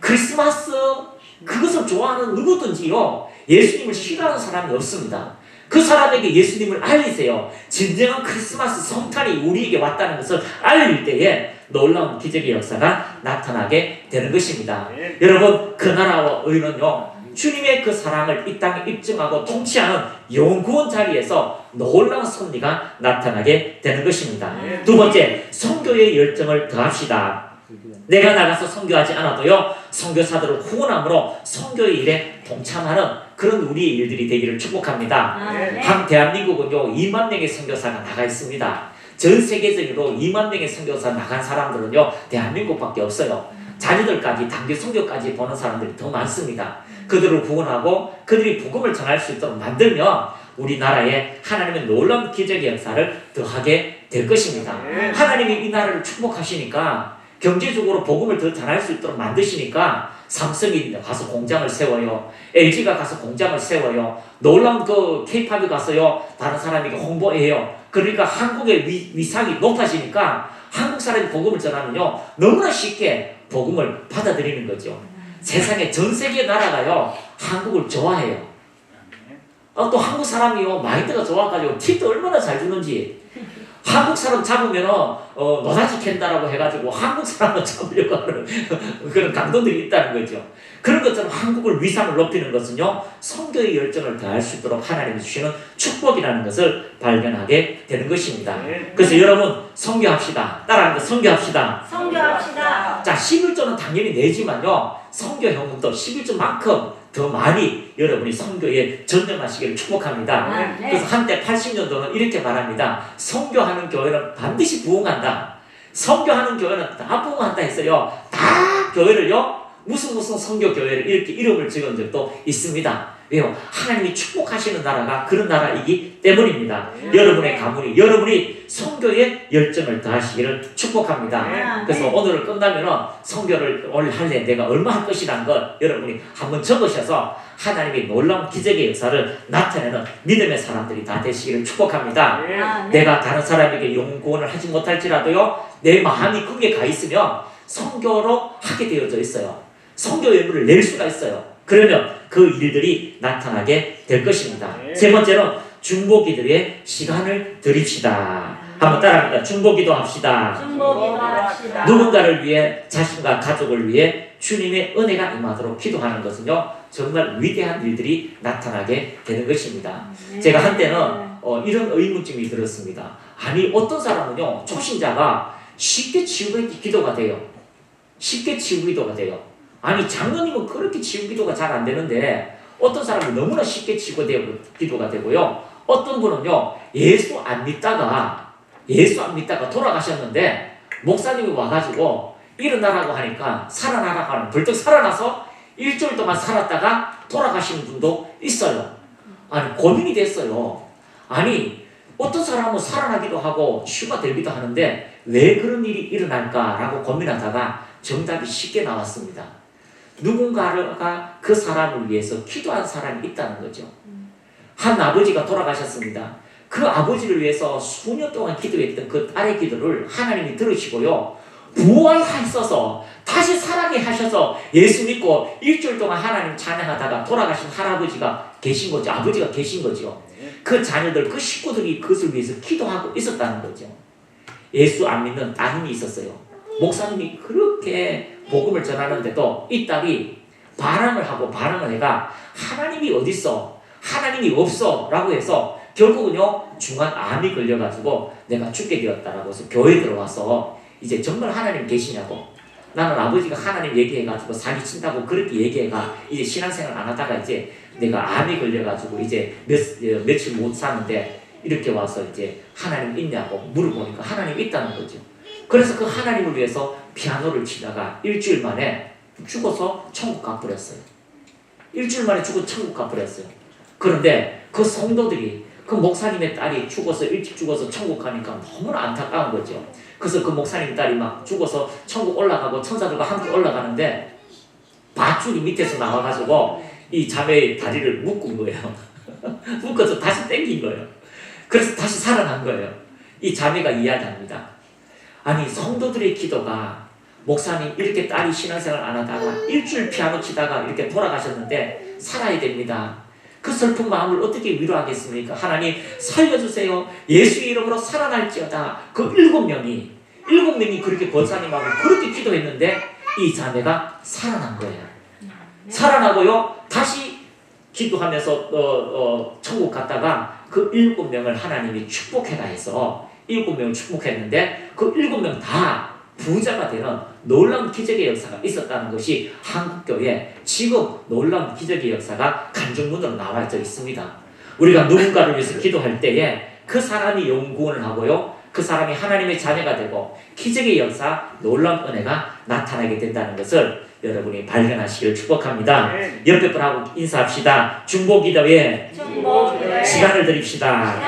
크리스마스 그것을 좋아하는 누구든지요 예수님을 싫어하는 사람이 없습니다. 그 사람에게 예수님을 알리세요. 진정한 크리스마스 성탄이 우리에게 왔다는 것을 알릴 때에 놀라운 기적의 역사가 나타나게 되는 것입니다. 여러분 그 나라와 의는요 주님의 그 사랑을 이 땅에 입증하고 통치하는 영구원 자리에서 놀라운 섭리가 나타나게 되는 것입니다. 두 번째, 선교의 열정을 더합시다. 내가 나가서 선교하지 않아도요, 선교사들을 후원함으로 선교의 일에 동참하는 그런 우리의 일들이 되기를 축복합니다. 한 대한민국은요 2만 명의 선교사가 나가 있습니다. 전 세계적으로 2만 명의 선교사 나간 사람들은요 대한민국밖에 없어요. 자녀들까지 단기 선교까지 보는 사람들이 더 많습니다. 그들을 구원하고 그들이 복음을 전할 수 있도록 만들면 우리나라에 하나님의 놀라운 기적의 역사를 더하게 될 것입니다. 하나님이 이 나라를 축복하시니까 경제적으로 복음을 더 전할 수 있도록 만드시니까 삼성이 가서 공장을 세워요. LG가 가서 공장을 세워요. 놀라운 그 K-팝이 가서요 다른 사람에게 홍보해요. 그러니까 한국의 위상이 높아지니까 한국 사람이 복음을 전하면요 너무나 쉽게 복음을 받아들이는 거죠. 세상에 전 세계 나라가요 한국을 좋아해요. 또 한국 사람이요 마인드가 좋아가지고 팁도 얼마나 잘 주는지. 한국 사람 잡으면 노다지 캔다라고 해가지고 한국 사람을 잡으려고 하는 그런 강도들이 있다는 거죠. 그런 것처럼 한국을 위상을 높이는 것은요 선교의 열정을 더할 수 있도록 하나님이 주시는 축복이라는 것을 발견하게 되는 것입니다. 그래서 여러분 선교합시다. 따라하는 거 선교합시다. 선교합시다. 자 11조는 당연히 내지만요 선교 현금도 11조만큼 더 많이 여러분이 선교에 전념하시기를 축복합니다. 그래서 한때 80년도는 이렇게 말합니다. 선교하는 교회는 반드시 부흥한다. 선교하는 교회는 다 부흥한다 했어요. 다 교회를요 무슨 선교 교회를 이렇게 이름을 지은 적도 있습니다. 왜요? 하나님이 축복하시는 나라가 그런 나라이기 때문입니다. 여러분의 가문이 여러분이 선교의 열정을 더하시기를 축복합니다. 그래서 오늘을 끝나면 선교를 오늘 할래 내가 얼마 할 것이라는 걸 여러분이 한번 적으셔서 하나님의 놀라운 기적의 역사를 나타내는 믿음의 사람들이 다 되시기를 축복합니다. 내가 다른 사람에게 용구원을 하지 못할지라도요 내 마음이 거기에 가 있으면 선교로 하게 되어져 있어요. 선교 예물을 낼 수가 있어요. 그러면 그 일들이 나타나게 될 것입니다. 세 번째는 중보기도에 시간을 드립시다. 한번 따라합니다. 중보기도 합시다. 중보기도합시다. 누군가를 위해 자신과 가족을 위해 주님의 은혜가 임하도록 기도하는 것은요 정말 위대한 일들이 나타나게 되는 것입니다. 제가 한때는 이런 의문점이 들었습니다. 아니 어떤 사람은요 초신자가 쉽게 기도가 돼요. 쉽게 기도가 돼요. 아니 장로님은 그렇게 기도가 잘 안 되는데 어떤 사람은 너무나 쉽게 기도가 되고요. 어떤 분은요 예수 안 믿다가 돌아가셨는데 목사님이 와가지고 일어나라고 하니까 살아나라고 하는 벌떡 살아나서 일주일 동안 살았다가 돌아가시는 분도 있어요. 아니 고민이 됐어요. 아니 어떤 사람은 살아나기도 하고 치유가 되기도 하는데 왜 그런 일이 일어날까라고 고민하다가 정답이 쉽게 나왔습니다. 누군가가 그 사람을 위해서 기도한 사람이 있다는 거죠. 한 아버지가 돌아가셨습니다. 그 아버지를 위해서 수년 동안 기도했던 그 딸의 기도를 하나님이 들으시고요. 부활하셔서 다시 살아게 하셔서 예수 믿고 일주일 동안 하나님 찬양하다가 돌아가신 할아버지가 계신 거죠. 아버지가 계신 거죠. 그 자녀들, 그 식구들이 그것을 위해서 기도하고 있었다는 거죠. 예수 안 믿는 따님이 있었어요. 목사님이 그렇게 복음을 전하는데도 이 딸이 반항을 해가 하나님이 어딨어? 하나님이 없어? 라고 해서 결국은요 중한 암이 걸려가지고 내가 죽게 되었다라고 해서 교회에 들어와서 이제 정말 하나님 계시냐고 나는 아버지가 하나님 얘기해가지고 사기친다고 그렇게 얘기해가 이제 신앙생활 안 하다가 이제 내가 암이 걸려가지고 이제 며칠 못 사는데 이렇게 와서 이제 하나님 있냐고 물어보니까 하나님 있다는 거죠. 그래서 그 하나님을 위해서 피아노를 치다가 일주일 만에 죽어서 천국 가버렸어요. 일주일 만에 천국 가버렸어요. 그런데 그 성도들이 그 목사님의 딸이 죽어서 일찍 죽어서 천국 가니까 너무나 안타까운 거죠. 그래서 그 목사님 딸이 막 죽어서 천국 올라가고 천사들과 함께 올라가는데 밧줄이 밑에서 나와가지고 이 자매의 다리를 묶은 거예요. 묶어서 다시 땡긴 거예요. 그래서 다시 살아난 거예요. 이 자매가 이야기합니다. 아니 성도들의 기도가 목사님 이렇게 딸이 신앙생활 안 하다가 일주일 피아노 치다가 이렇게 돌아가셨는데 살아야 됩니다. 그 슬픈 마음을 어떻게 위로하겠습니까? 하나님 살려주세요. 예수 이름으로 살아날지어다. 그 7명이 그렇게 권사님하고 그렇게 기도했는데 이 자매가 살아난 거예요. 살아나고요. 다시 기도하면서 천국 갔다가 그 7명을 하나님이 축복해라 해서 7명을 축복했는데 그 7명 다 부자가 되는 놀라운 기적의 역사가 있었다는 것이 한국교회 지금 놀라운 기적의 역사가 간증문으로 나와져 있습니다. 우리가 누군가를 위해서 기도할 때에 그 사람이 영구원을 하고요. 그 사람이 하나님의 자녀가 되고 기적의 역사, 놀라운 은혜가 나타나게 된다는 것을 여러분이 발견하시기를 축복합니다. 옆에 분하고 인사합시다. 중보기도에 시간을 드립시다.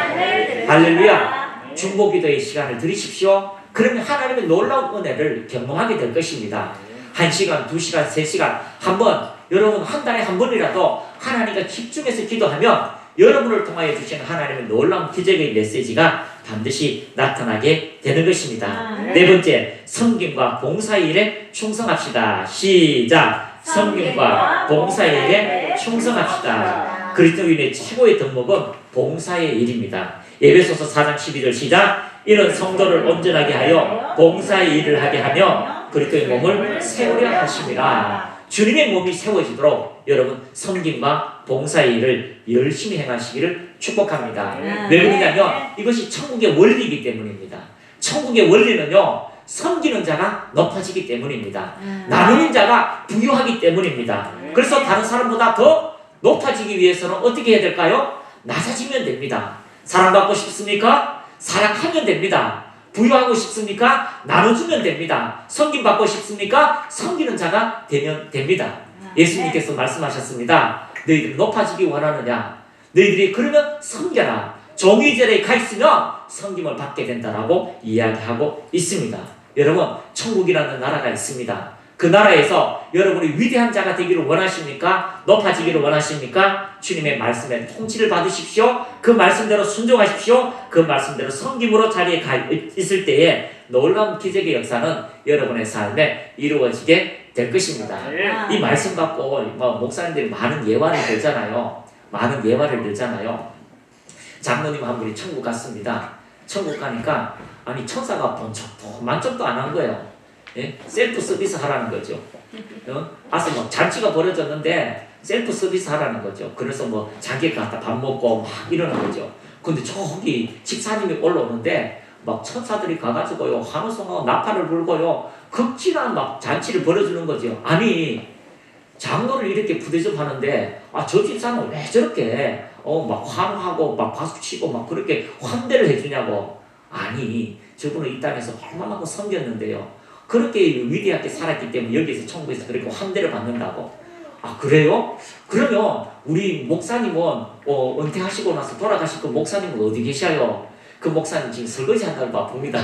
할렐루야. 중보기도의 시간을 드리십시오. 그러면 하나님의 놀라운 은혜를 경험하게 될 것입니다. 1시간, 2시간, 3시간 한번 여러분 한 달에 한 번이라도 하나님과 집중해서 기도하면 여러분을 통하여 주시는 하나님의 놀라운 기적의 메시지가 반드시 나타나게 되는 것입니다. 네 번째, 섬김과 봉사의 일에 충성합시다. 시작! 섬김과 봉사의 일에 충성합시다. 그리스도인의 최고의 덕목은 봉사의 일입니다. 에베소서 4장 12절 시작! 이런 성도를 온전하게 하여 봉사의 일을 하게 하며 그리스도의 몸을 세우려 하심이라. 주님의 몸이 세워지도록 여러분 섬김과 봉사의 일을 열심히 행하시기를 축복합니다. 왜 그러냐면 이것이 천국의 원리이기 때문입니다. 천국의 원리는요, 섬기는 자가 높아지기 때문입니다. 나누는 자가 부유하기 때문입니다. 그래서 다른 사람보다 더 높아지기 위해서는 어떻게 해야 될까요? 낮아지면 됩니다. 사랑받고 싶습니까? 사랑하면 됩니다. 부유하고 싶습니까? 나눠주면 됩니다. 섬김받고 싶습니까? 섬기는 자가 되면 됩니다. 예수님께서 말씀하셨습니다. 너희들이 높아지기 원하느냐? 너희들이 그러면 섬겨라. 종의절에 가 있으면 섬김을 받게 된다라고 이야기하고 있습니다. 여러분, 천국이라는 나라가 있습니다. 그 나라에서 여러분이 위대한 자가 되기를 원하십니까? 높아지기를 원하십니까? 주님의 말씀에 통치를 받으십시오. 그 말씀대로 순종하십시오. 그 말씀대로 섬김으로 자리에 가 있을 때에 놀라운 기적의 역사는 여러분의 삶에 이루어지게 될 것입니다. 이 말씀 갖고 목사님들이 많은 예화를 들잖아요. 많은 예화를 들잖아요. 장로님 한 분이 천국 갔습니다. 천국 가니까 아니 천사가 만족도 안 한 거예요. 예? 셀프 서비스 하라는 거죠. 아서 뭐 잔치가 벌어졌는데 셀프 서비스 하라는 거죠. 그래서 뭐 자기가 갖다 밥 먹고 막 이러는 거죠. 근데 저기 집사님이 올라오는데 막 천사들이 가가지고요 환호성하고 나팔을 불고요 극진한 막 잔치를 벌여주는 거죠. 아니 장로를 이렇게 부대접하는데 저 집사는 왜 저렇게 막 환호하고 막 박수치고 막 그렇게 환대를 해주냐고. 아니 저분은 이 땅에서 얼마만큼 섬겼는데요. 그렇게 위대하게 살았기 때문에 여기서 천국에서 그렇게 환대를 받는다고. 그래요? 그러면 우리 목사님은 은퇴하시고 나서 돌아가실 그 목사님은 어디 계셔요? 그 목사님 지금 설거지 한다고 바쁩니다.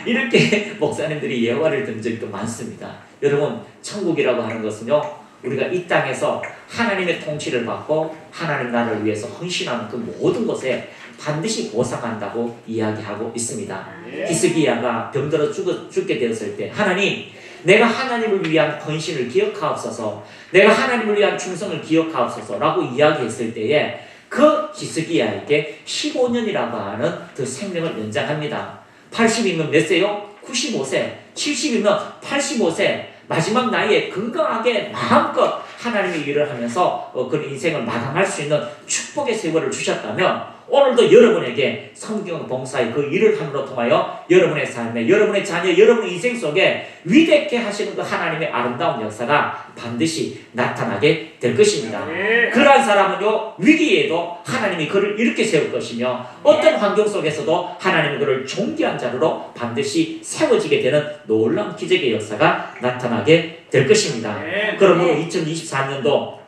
이렇게 목사님들이 예화를 든 적도 많습니다. 여러분, 천국이라고 하는 것은요, 우리가 이 땅에서 하나님의 통치를 받고 하나님 나라를 위해서 헌신하는 그 모든 것에 반드시 보상한다고 이야기하고 있습니다. 히스기야가 병들어 죽게 되었을 때 하나님, 내가 하나님을 위한 헌신을 기억하옵소서, 내가 하나님을 위한 충성을 기억하옵소서 라고 이야기했을 때에 그 히스기야에게 15년이라고 하는 그 생명을 연장합니다. 80이면 몇 세요? 95세. 70이면 85세. 마지막 나이에 건강하게 마음껏 하나님의 일을 하면서 그런 인생을 마감할 수 있는 축복의 세월을 주셨다면 오늘도 여러분에게 성경 봉사의 그 일을 함으로 통하여 여러분의 삶에, 여러분의 자녀, 여러분의 인생 속에 위대하게 하시는 그 하나님의 아름다운 역사가 반드시 나타나게 될 것입니다. 그러한 사람은요, 위기에도 하나님이 그를 이렇게 세울 것이며 어떤 환경 속에서도 하나님이 그를 존귀한 자로 반드시 세워지게 되는 놀라운 기적의 역사가 나타나게 될 것입니다. 그러므로 2024년도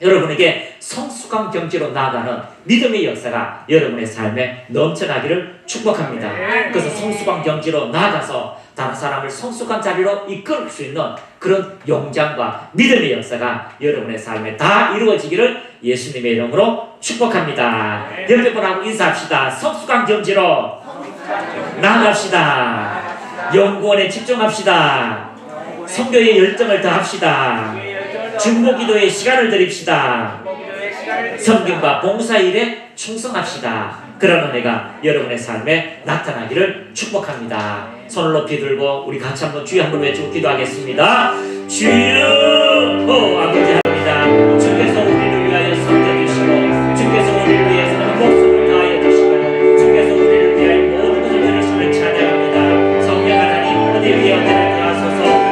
여러분에게 성숙한 경지로 나아가는 믿음의 역사가 여러분의 삶에 넘쳐나기를 축복합니다. 그래서 성숙한 경지로 나아가서 다른 사람을 성숙한 자리로 이끌 수 있는 그런 용장과 믿음의 역사가 여러분의 삶에 다 이루어지기를 예수님의 이름으로 축복합니다. 옆에 분하고 인사합시다. 성숙한 경지로 나아갑시다. 연구원에 집중합시다. 선교의 열정을 더합시다. 중보기도에 시간을 드립시다. 섬김과 봉사일에 충성합시다. 그런 은혜가 여러분의 삶에 나타나기를 축복합니다. 손을 높이 들고 우리 같이 한번 주여 한번 외치고 기도하겠습니다. 주여 아버지 합니다. 주께서 우리를 위하여 섬겨주시고 주께서 우리를 위해서는 목숨을 다하여 주시고 주께서 우리를 위하여 모든 것을 들으심을 찬양합니다. 성령 하나님 어디 위에 언제나 가소서.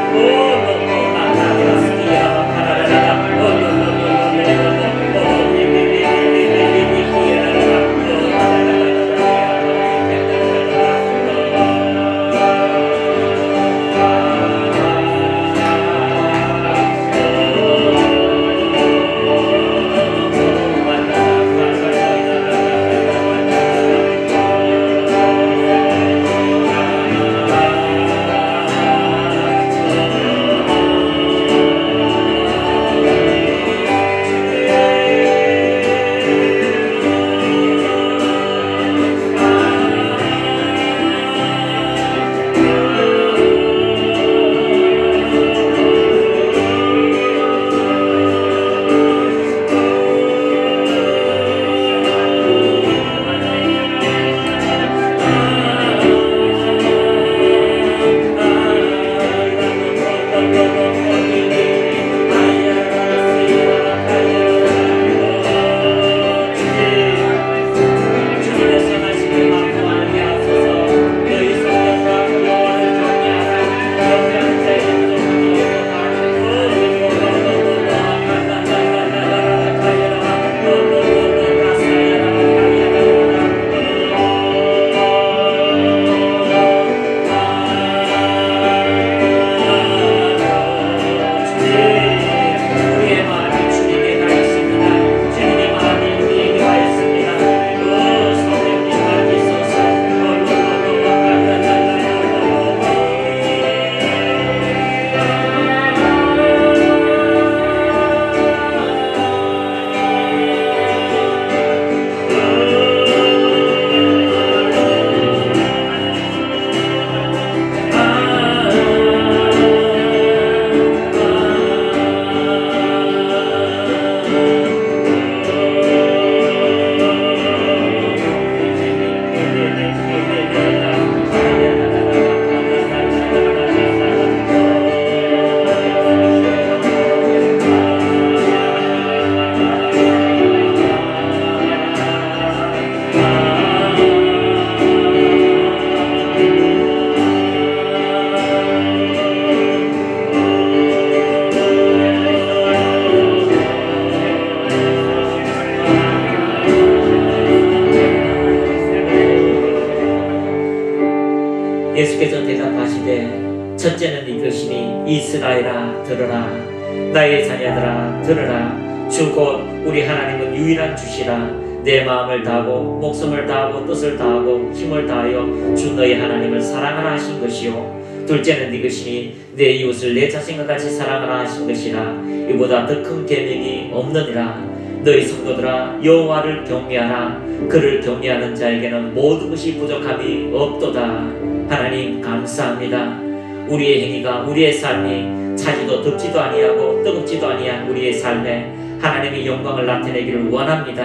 예수께서 대답하시되 첫째는 이것이니 이스라엘아 들으라. 나의 자녀들아 들으라. 주 곧 우리 하나님은 유일한 주시라. 내 마음을 다하고 목숨을 다하고 뜻을 다하고 힘을 다하여 주 너희 하나님을 사랑하라 하신 것이요. 둘째는 이것이니 내 이웃을 내 자신과 같이 사랑하라 하신 것이라. 이보다 더 큰 계명이 없느니라. 너희 성도들아 여호와를 경외하라. 그를 경외하는 자에게는 모든 것이 부족함이 없도다. 하나님 감사합니다. 우리의 행위가 우리의 삶이 차지도 덥지도 아니하고 뜨겁지도 아니한 우리의 삶에 하나님의 영광을 나타내기를 원합니다.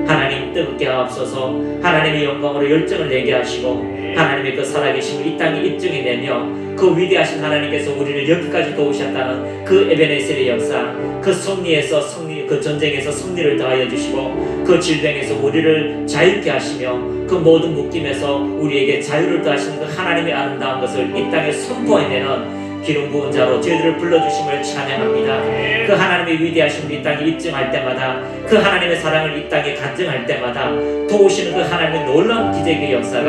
하나님 뜨겁게 하옵소서. 하나님의 영광으로 열정을 내게 하시고 하나님의 그 살아계심을 이 땅에 입증해내며 그 위대하신 하나님께서 우리를 여기까지 도우셨다는 그 에베네셀의 역사, 그 승리에서 그 전쟁에서 승리를 더하여 주시고 그 질병에서 우리를 자유케 하시며 그 모든 묶임에서 우리에게 자유를 더하시는 그 하나님의 아름다운 것을 이 땅에 선포해내는 기름 부은 자로 저희들을 불러주심을 찬양합니다. 그 하나님의 위대하심을 이 땅에 입증할 때마다 그 하나님의 사랑을 이 땅에 간증할 때마다 도우시는 그 하나님의 놀라운 기적의 역사가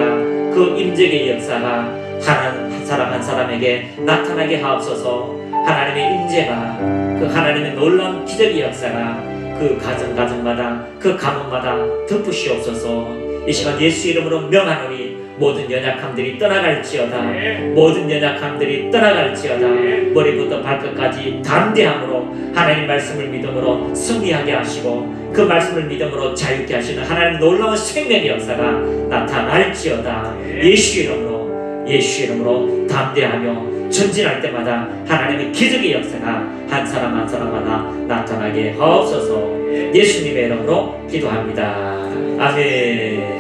그 임재의 역사가 한 사람 한 사람에게 나타나게 하옵소서. 하나님의 임재가 그 하나님의 놀라운 기적의 역사가 그 가정마다 그 가문마다 덮으시옵소서. 이 시간 예수 이름으로 명하노니 모든 연약함들이 떠나갈지어다. 모든 연약함들이 떠나갈지어다. 머리부터 발끝까지 담대함으로 하나님 말씀을 믿음으로 승리하게 하시고 그 말씀을 믿음으로 자유케 하시는 하나님 놀라운 생명의 역사가 나타날지어다. 예수 이름으로 담대하며 전진할 때마다 하나님의 기적의 역사가 한 사람 한 사람마다 나타나게 하옵소서. 예수님의 이름으로 기도합니다. 아멘.